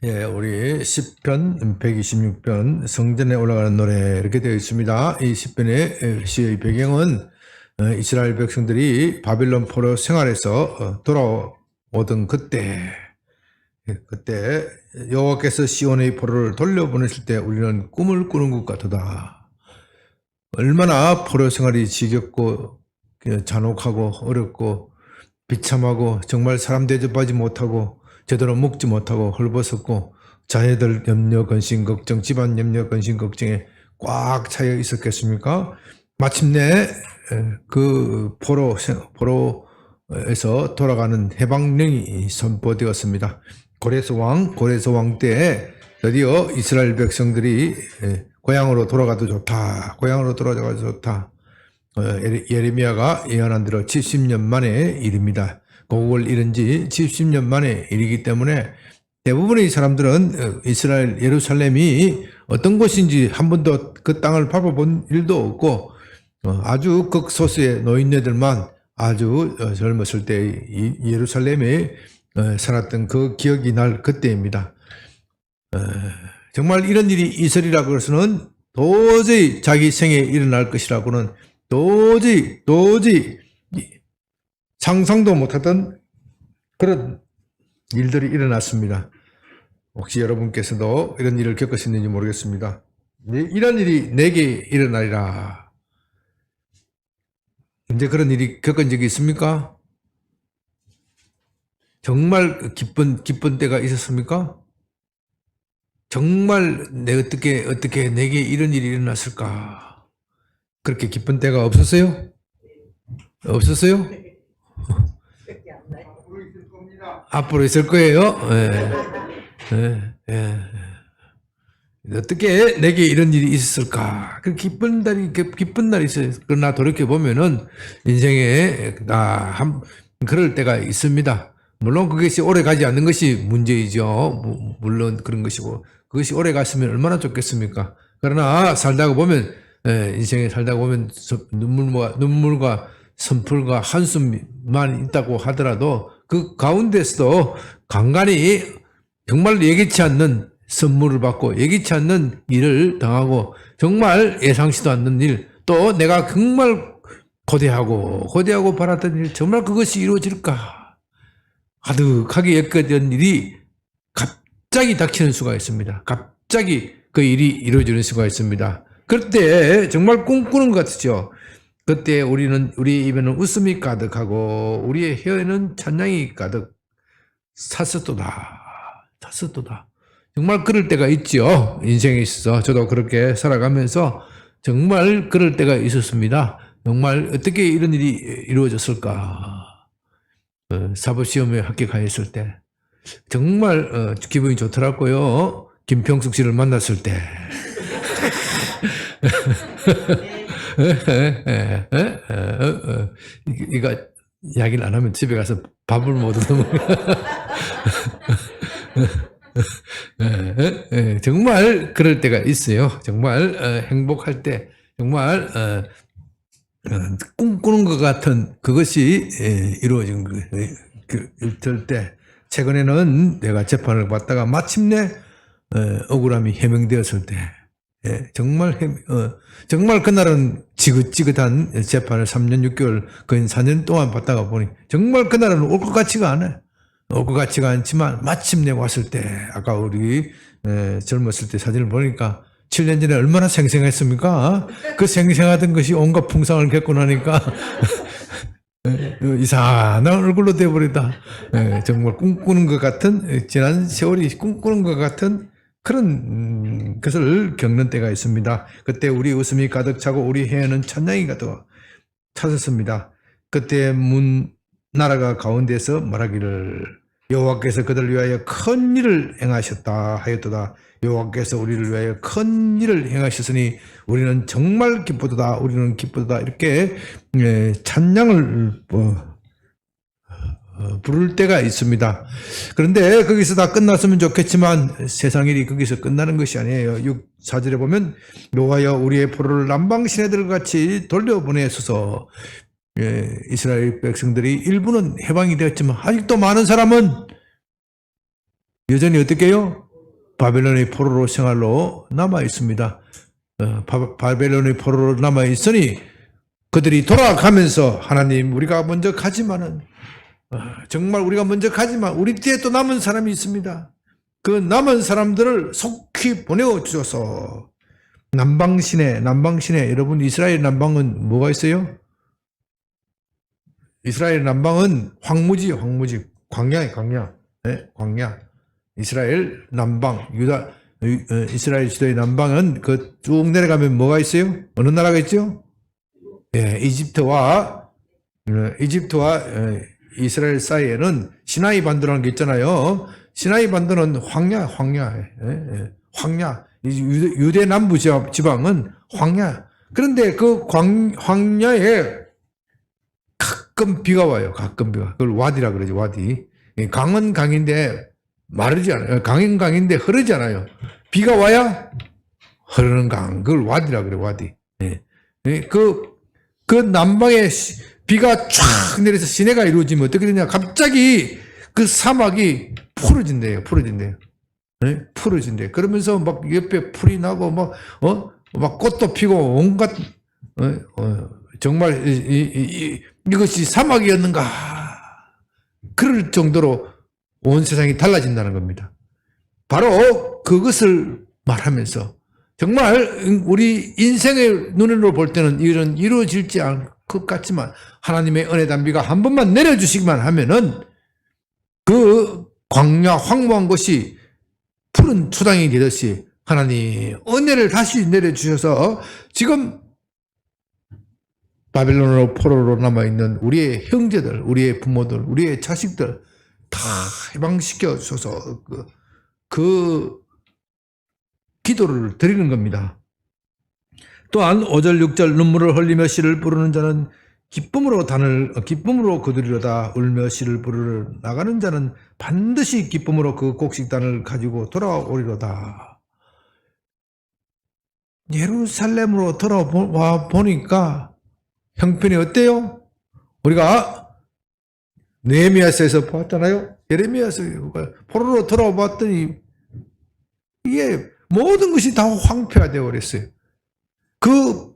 예, 우리 시편 126편 성전에 올라가는 노래 이렇게 되어 있습니다. 이 시편의 시의 배경은 이스라엘 백성들이 바빌론 포로 생활에서 돌아오던 그때 여호와께서 시온의 포로를 돌려보내실 때 우리는 꿈을 꾸는 것 같다. 얼마나 포로 생활이 지겹고 잔혹하고 어렵고 비참하고 정말 사람 대접하지 못하고 제대로 먹지 못하고 헐벗었고 자녀들 염려 근심 걱정 집안 염려 근심 걱정에 꽉 차여 있었겠습니까? 마침내 그 포로에서 돌아가는 해방령이 선포되었습니다. 고레스 왕 때 드디어 이스라엘 백성들이 고향으로 돌아가도 좋다. 고향으로 돌아가도 좋다. 예레미야가 예언한 대로 70년 만의 일입니다. 고국을 잃은 지 70년 만의 일이기 때문에 대부분의 사람들은 이스라엘 예루살렘이 어떤 곳인지 한 번도 그 땅을 밟아본 일도 없고 아주 극소수의 노인네들만 아주 젊었을 때 예루살렘에 살았던 그 기억이 날 그때입니다. 정말 이런 일이 있으리라고 해서는 도저히 자기 생에 일어날 것이라고는 도저히 상상도 못했던 그런 일들이 일어났습니다. 혹시 여러분께서도 이런 일을 겪으셨는지 모르겠습니다. 이런 일이 내게 일어나리라. 이제 그런 일이 겪은 적이 있습니까? 정말 기쁜 때가 있었습니까? 정말 어떻게 내게 이런 일이 일어났을까? 그렇게 기쁜 때가 없었어요? 없었어요? 앞으로 있을 거예요. 어떻게 내게 이런 일이 있었을까? 그 기쁜 날이 있어요. 그러나 돌이켜 보면은 인생에 그럴 때가 있습니다. 물론 그것이 오래 가지 않는 것이 문제이죠. 물론 그런 것이고 그것이 오래 갔으면 얼마나 좋겠습니까? 그러나 살다가 보면 인생에 살다가 보면 눈물과 선풀과 한숨만 있다고 하더라도 그 가운데서도 간간히 정말 예기치 않는 선물을 받고 예기치 않는 일을 당하고 정말 예상치도 않는 일, 또 내가 정말 고대하고 바랐던 일, 정말 그것이 이루어질까 가득하게 엮여진 일이 갑자기 닥치는 수가 있습니다. 갑자기 그 일이 이루어지는 수가 있습니다. 그때 정말 꿈꾸는 것 같죠. 그때 우리 입에는 웃음이 가득하고 우리의 혀에는 찬양이 가득 찼었도다. 정말 그럴 때가 있죠. 인생에 있어서 저도 그렇게 살아가면서 정말 그럴 때가 있었습니다. 정말 어떻게 이런 일이 이루어졌을까. 사법시험에 합격하였을 때 정말 기분이 좋더라고요. 김평숙 씨를 만났을 때. 이거 이야기를 안 하면 집에 가서 밥을 못 얻어 정말 그럴 때가 있어요. 정말 행복할 때, 정말 꿈꾸는 것 같은 그것이 이루어진 그럴 때, 최근에는 내가 재판을 받다가 마침내 억울함이 해명되었을 때, 정말 그날은 지긋지긋한 재판을 3년 6개월 거의 4년 동안 받다가 보니 정말 그날은 올 것 같지가 않아요. 올 것 같지가 않지만 마침내 왔을 때, 아까 우리 젊었을 때 사진을 보니까 7년 전에 얼마나 생생했습니까? 그 생생하던 것이 온갖 풍상을 겪고 나니까 이상한 얼굴로 되어버리다. 정말 꿈꾸는 것 같은, 지난 세월이 꿈꾸는 것 같은 그런 것을 겪는 때가 있습니다. 그때 우리 웃음이 가득 차고 우리 혀에는 찬양이 가득 찼었습니다. 그때 나라가 가운데서 말하기를 여호와께서 그들을 위하여 큰 일을 행하셨다 하였도다. 여호와께서 우리를 위하여 큰 일을 행하셨으니 우리는 정말 기쁘도다. 우리는 기쁘도다. 이렇게 찬양을 부를 때가 있습니다. 그런데 거기서 다 끝났으면 좋겠지만 세상 일이 거기서 끝나는 것이 아니에요. 4절에 보면 여호와여 우리의 포로를 남방 시내들 같이 돌려보내소서. 이스라엘 백성들이 일부는 해방이 되었지만 아직도 많은 사람은 여전히 어떻게 해요? 바벨론의 포로로 생활로 남아 있습니다. 바벨론의 포로로 남아 있으니 그들이 돌아가면서 하나님 우리가 먼저 가지만은 정말 우리가 먼저 가지만 우리 뒤에 또 남은 사람이 있습니다. 그 남은 사람들을 속히 보내어 주셔서 남방신에 여러분 이스라엘 남방은 뭐가 있어요? 이스라엘 남방은 황무지 광야에 광야. 네, 광야. 이스라엘 남방 이스라엘 지도의 남방은 그 쭉 내려가면 뭐가 있어요? 어느 나라가 있죠? 예, 이집트와 이스라엘 사이에는 시나이 반도라는 게 있잖아요. 시나이 반도는 황야. 유대 남부 지방은 황야. 그런데 그 황야에 가끔 비가 와요. 가끔 비가. 그걸 와디라 그러지, 와디. 강은 강인데 마르지 않아요. 강은 강인데 흐르지 않아요. 비가 와야 흐르는 강. 그걸 와디라 그래, 와디. 그 남방에 비가 쫙 내려서 시내가 이루어지면 어떻게 되냐. 갑자기 그 사막이 풀어진대요. 네? 풀어진대. 그러면서 막 옆에 풀이 나고 막 꽃도 피고 온갖, 정말, 이것이 사막이었는가. 그럴 정도로 온 세상이 달라진다는 겁니다. 바로 그것을 말하면서 정말 우리 인생의 눈으로 볼 때는 이런 이루어질지 않을 것 같지만 하나님의 은혜 담비가 한 번만 내려주시기만 하면은 그 광야 황무한 것이 푸른 초당이 되듯이 하나님 은혜를 다시 내려주셔서 지금 바벨론으로 포로로 남아있는 우리의 형제들, 우리의 부모들, 우리의 자식들 다 해방시켜 주셔서 그 기도를 드리는 겁니다. 또한 5절 6절 눈물을 흘리며 씨를 부르는 자는 기쁨으로 거두리로다. 울며 씨를 부르러 나가는 자는 반드시 기쁨으로 그 곡식단을 가지고 돌아오리로다. 예루살렘으로 돌아와 보니까 형편이 어때요? 우리가 느헤미야서에서 보았잖아요. 예레미야서 포로로 돌아와 봤더니 이게 모든 것이 다 황폐화되어 버렸어요. 그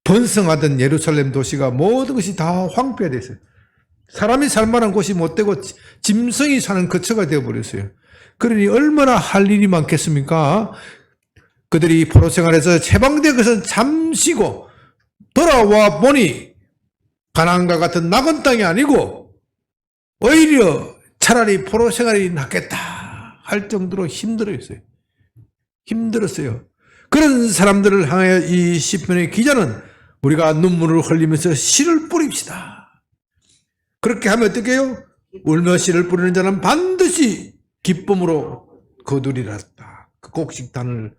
번성하던 예루살렘 도시가 모든 것이 다 황폐화됐어요. 사람이 살만한 곳이 못 되고 짐승이 사는 거처가 되어 버렸어요. 그러니 얼마나 할 일이 많겠습니까? 그들이 포로 생활에서 해방된 것은 잠시고 돌아와 보니 가나안과 같은 낙원 땅이 아니고 오히려 차라리 포로 생활이 낫겠다 할 정도로 힘들었어요. 그런 사람들을 향하여 이 시편의 기자는 우리가 눈물을 흘리면서 씨를 뿌립시다. 그렇게 하면 어떻게 해요? 울며 씨를 뿌리는 자는 반드시 기쁨으로 거두리라다. 그 곡식단을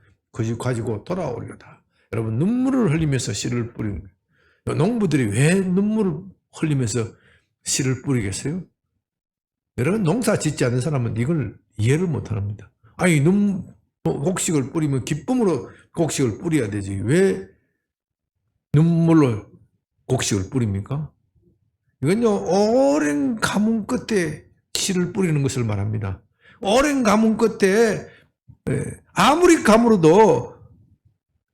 가지고 돌아오리로다. 여러분 눈물을 흘리면서 씨를 뿌리는 거예요. 농부들이 왜 눈물을 흘리면서 씨를 뿌리겠어요? 여러분 농사 짓지 않는 사람은 이걸 이해를 못합니다. 아니 곡식을 뿌리면 기쁨으로 곡식을 뿌려야 되지. 왜 눈물로 곡식을 뿌립니까? 이건요 오랜 가뭄 끝에 씨를 뿌리는 것을 말합니다. 오랜 가뭄 끝에 아무리 가물어도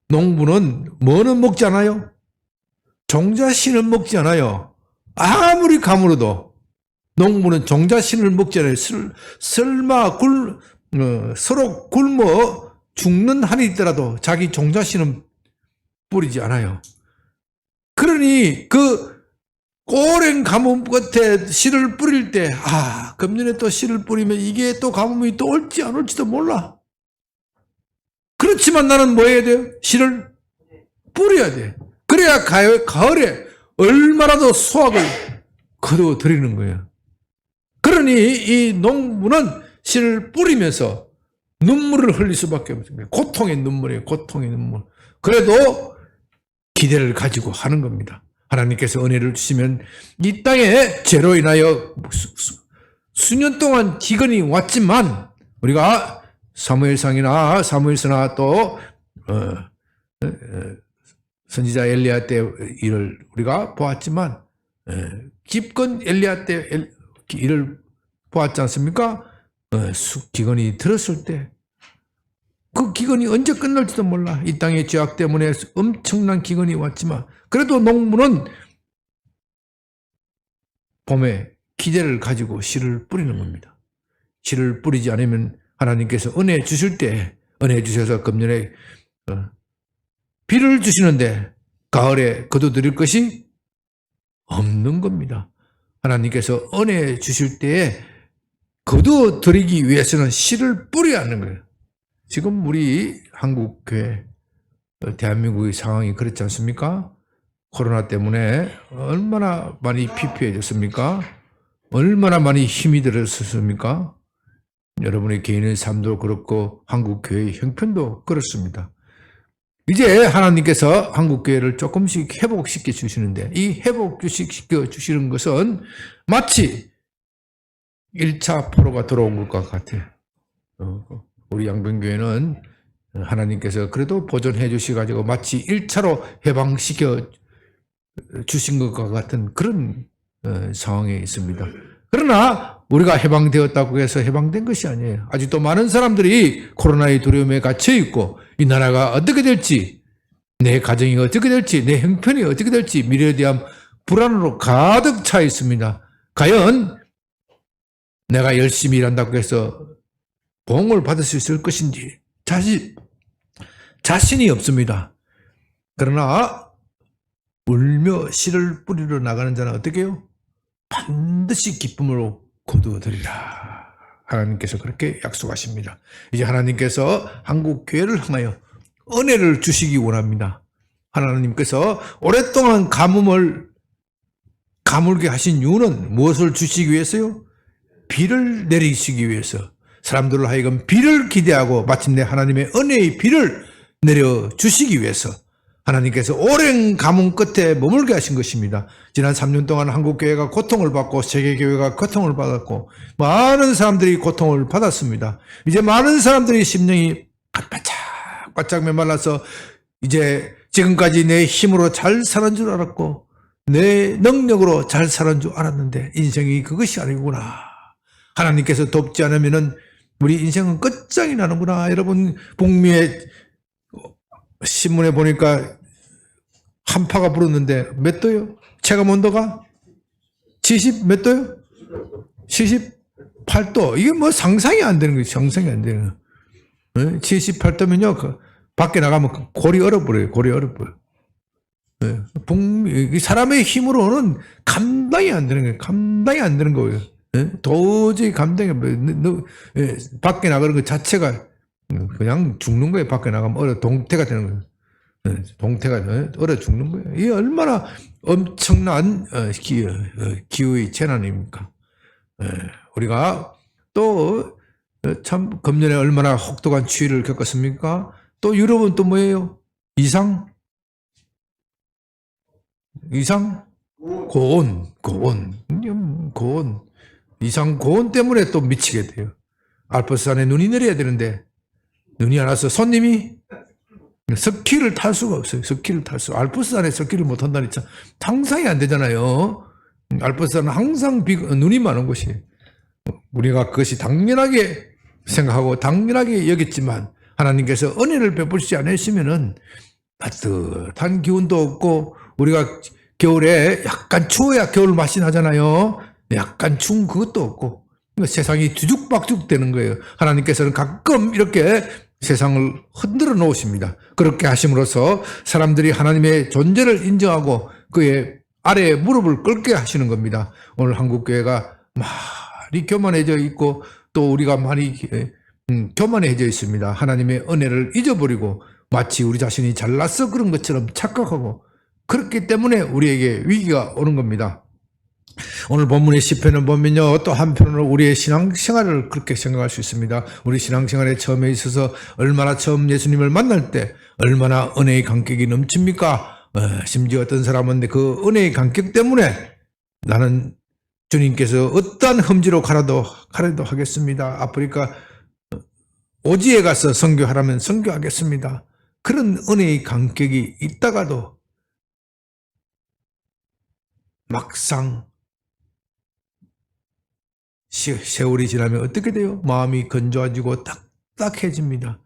농부는 뭐는 먹지 않아요? 종자씨는 먹지 않아요. 아무리 가물어도 농부는 종자씨를 먹지 않아요. 설마 서로 굶어 죽는 한이 있더라도 자기 종자씨는 뿌리지 않아요. 그러니 그 오랜 가뭄 끝에 씨를 뿌릴 때 금년에 또 씨를 뿌리면 이게 또 가뭄이 또 올지 안 올지도 몰라. 그렇지만 나는 뭐 해야 돼요? 씨를 뿌려야 돼. 그래야 가을에 얼마라도 수확을 거두어 드리는 거예요. 그러니 이 농부는 씨를 뿌리면서 눈물을 흘릴 수밖에 없습니다. 고통의 눈물이에요. 고통의 눈물. 그래도 기대를 가지고 하는 겁니다. 하나님께서 은혜를 주시면 이 땅에 죄로 인하여 수년 동안 기근이 왔지만 우리가 사무엘서나 또 선지자 엘리야 때 일을 우리가 보았지만 깊은 엘리야 때 일을 보았지 않습니까? 기근이 들었을 때 그 기근이 언제 끝날지도 몰라. 이 땅의 죄악 때문에 엄청난 기근이 왔지만 그래도 농부는 봄에 기대를 가지고 씨를 뿌리는 겁니다. 씨를 뿌리지 않으면 하나님께서 은혜 주실 때 은혜 주셔서 금년에 비를 주시는데 가을에 거둬들일 것이 없는 겁니다. 하나님께서 은혜 주실 때에 거둬들이기 위해서는 씨를 뿌려야 하는 거예요. 지금 우리 한국교회, 대한민국의 상황이 그렇지 않습니까? 코로나 때문에 얼마나 많이 피폐해졌습니까? 얼마나 많이 힘이 들었습니까? 여러분의 개인의 삶도 그렇고 한국교회의 형편도 그렇습니다. 이제 하나님께서 한국교회를 조금씩 회복시켜 주시는데 이 회복시켜 주시는 것은 마치 1차 포로가 들어온 것과 같아요. 우리 양변교회는 하나님께서 그래도 보존해 주셔가지고 마치 1차로 해방시켜 주신 것과 같은 그런 상황에 있습니다. 그러나 우리가 해방되었다고 해서 해방된 것이 아니에요. 아직도 많은 사람들이 코로나의 두려움에 갇혀 있고 이 나라가 어떻게 될지, 내 가정이 어떻게 될지, 내 형편이 어떻게 될지 미래에 대한 불안으로 가득 차 있습니다. 과연 내가 열심히 일한다고 해서 보응을 받을 수 있을 것인지 자신이 없습니다. 그러나 울며 씨를 뿌리러 나가는 자는 어떻게 해요? 반드시 기쁨으로 거두어들이라. 하나님께서 그렇게 약속하십니다. 이제 하나님께서 한국교회를 향하여 은혜를 주시기 원합니다. 하나님께서 오랫동안 가물게 하신 이유는 무엇을 주시기 위해서요? 비를 내리시기 위해서. 사람들을 하여금 비를 기대하고 마침내 하나님의 은혜의 비를 내려주시기 위해서 하나님께서 오랜 가뭄 끝에 머물게 하신 것입니다. 지난 3년 동안 한국교회가 고통을 받고 세계교회가 고통을 받았고 많은 사람들이 고통을 받았습니다. 이제 많은 사람들이 심령이 바짝 메말라서 이제 지금까지 내 힘으로 잘 사는 줄 알았고 내 능력으로 잘 사는 줄 알았는데 인생이 그것이 아니구나. 하나님께서 돕지 않으면은 우리 인생은 끝장이 나는구나. 여러분 북미의 신문에 보니까 한파가 불었는데 몇 도요? 체감 온도가 70 몇 도요? 78도. 이게 뭐 상상이 안 되는 거예요. 상상이 안 되는 거예요. 78도면요. 밖에 나가면 골이 얼어버려요. 골이 얼어버려요. 북미, 사람의 힘으로는 감당이 안 되는 거예요. 감당이 안 되는 거예요. 도저히 감당이 밖에 나가는 것 자체가 그냥 죽는 거예요. 밖에 나가면 동태가 되는 거예요. 동태가 얼어 죽는 거예요. 이게 얼마나 엄청난 기후의 재난입니까? 우리가 또 참 금년에 얼마나 혹독한 추위를 겪었습니까? 또 유럽은 또 뭐예요? 이상 고온 이상 고온 때문에 또 미치게 돼요. 알프스산에 눈이 내려야 되는데 눈이 안 와서 손님이 스키를 탈 수가 없어요. 스키를 탈 수. 알프스산에 스키를 못 한다니 참 상상이 안 되잖아요. 알프스산은 항상 눈이 많은 곳이에요. 우리가 그것이 당연하게 생각하고 당연하게 여겼지만 하나님께서 은혜를 베푸시지 않으시면은 따뜻한 기운도 없고 우리가 겨울에 약간 추워야 겨울 맛이 나잖아요. 약간 추운 그것도 없고 세상이 뒤죽박죽 되는 거예요. 하나님께서는 가끔 이렇게 세상을 흔들어 놓으십니다. 그렇게 하심으로써 사람들이 하나님의 존재를 인정하고 그의 아래에 무릎을 꿇게 하시는 겁니다. 오늘 한국교회가 많이 교만해져 있고 또 우리가 많이 교만해져 있습니다. 하나님의 은혜를 잊어버리고 마치 우리 자신이 잘나서 그런 것처럼 착각하고 그렇기 때문에 우리에게 위기가 오는 겁니다. 오늘 본문의 시편을 보면요, 또 한편으로 우리의 신앙생활을 그렇게 생각할 수 있습니다. 우리 신앙생활에 처음에 있어서 얼마나 처음 예수님을 만날 때 얼마나 은혜의 감격이 넘칩니까? 심지어 어떤 사람은 그 은혜의 감격 때문에 나는 주님께서 어떠한 험지로 가라도 하겠습니다. 아프리카 오지에 가서 선교하라면 선교하겠습니다. 그런 은혜의 감격이 있다가도 막상 세월이 지나면 어떻게 돼요? 마음이 건조해지고 딱딱해집니다.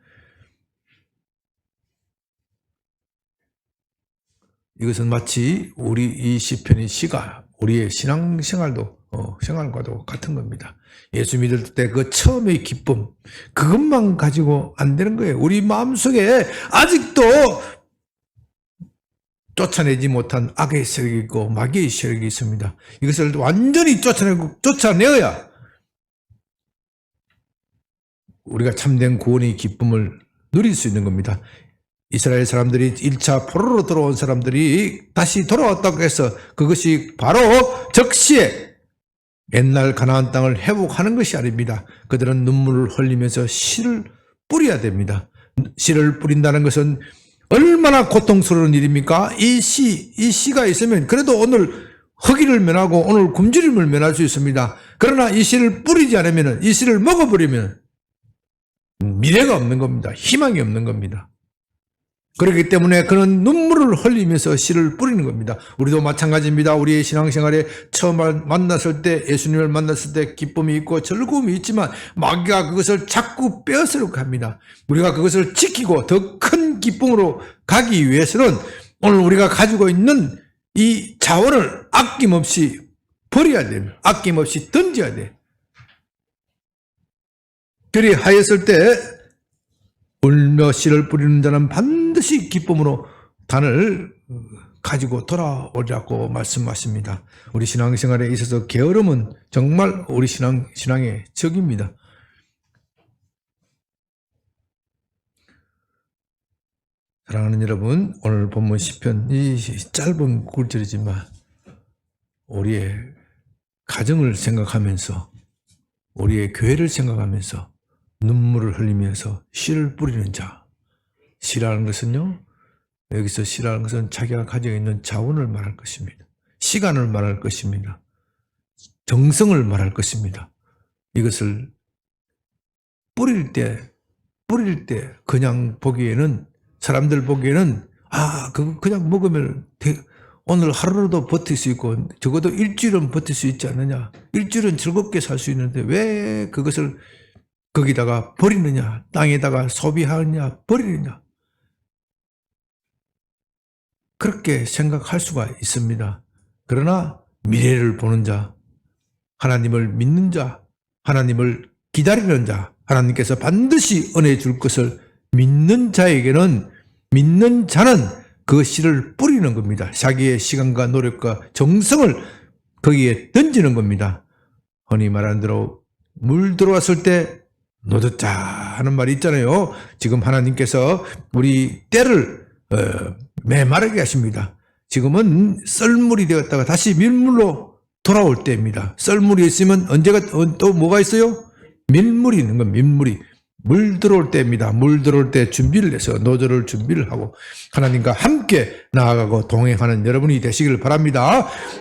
이것은 마치 우리 이 시편의 시가 우리의 신앙생활도 생활과도 같은 겁니다. 예수 믿을 때 그 처음의 기쁨, 그것만 가지고 안 되는 거예요. 우리 마음속에 아직도 쫓아내지 못한 악의 세력이 있고 마귀의 세력이 있습니다. 이것을 완전히 쫓아내어야 우리가 참된 구원의 기쁨을 누릴 수 있는 겁니다. 이스라엘 사람들이 1차 포로로 들어온 사람들이 다시 돌아왔다고 해서 그것이 바로 적시에 옛날 가나안 땅을 회복하는 것이 아닙니다. 그들은 눈물을 흘리면서 씨를 뿌려야 됩니다. 씨를 뿌린다는 것은 얼마나 고통스러운 일입니까? 이 씨가 있으면 그래도 오늘 허기를 면하고 오늘 굶주림을 면할 수 있습니다. 그러나 이 씨를 뿌리지 않으면, 이 씨를 먹어버리면 미래가 없는 겁니다. 희망이 없는 겁니다. 그렇기 때문에 그는 눈물을 흘리면서 씨를 뿌리는 겁니다. 우리도 마찬가지입니다. 우리의 신앙생활에 처음 만났을 때, 예수님을 만났을 때 기쁨이 있고 즐거움이 있지만 마귀가 그것을 자꾸 빼앗으려고 합니다. 우리가 그것을 지키고 더 큰 기쁨으로 가기 위해서는 오늘 우리가 가지고 있는 이 자원을 아낌없이 버려야 됩니다. 아낌없이 던져야 돼. 그리 하였을 때 울며 씨를 뿌리는 자는 반드시 기쁨으로 단을 가지고 돌아오리라고 말씀하십니다. 우리 신앙생활에 있어서 게으름은 정말 우리 신앙의 적입니다. 사랑하는 여러분, 오늘 본문 시편 이 짧은 구절이지만 우리의 가정을 생각하면서 우리의 교회를 생각하면서 눈물을 흘리면서 씨를 뿌리는 자. 씨라는 것은요, 여기서 씨라는 것은 자기가 가지고 있는 자원을 말할 것입니다. 시간을 말할 것입니다. 정성을 말할 것입니다. 이것을 뿌릴 때 그냥 보기에는, 사람들 보기에는 그거 그냥 먹으면 오늘 하루라도 버틸 수 있고 적어도 일주일은 버틸 수 있지 않느냐, 일주일은 즐겁게 살 수 있는데 왜 그것을 거기다가 버리느냐, 땅에다가 소비하느냐, 버리느냐, 그렇게 생각할 수가 있습니다. 그러나 미래를 보는 자, 하나님을 믿는 자, 하나님을 기다리는 자, 하나님께서 반드시 은혜 줄 것을 믿는 자에게는, 믿는 자는 그 씨를 뿌리는 겁니다. 자기의 시간과 노력과 정성을 거기에 던지는 겁니다. 흔히 말하는 대로 물 들어왔을 때 노젓자 하는 말이 있잖아요. 지금 하나님께서 우리 때를 메마르게 하십니다. 지금은 썰물이 되었다가 다시 밀물로 돌아올 때입니다. 썰물이 있으면 언제가 또 뭐가 있어요? 밀물이 있는 건 밀물이. 물 들어올 때입니다. 물 들어올 때 준비를 해서 노조를 준비를 하고 하나님과 함께 나아가고 동행하는 여러분이 되시길 바랍니다.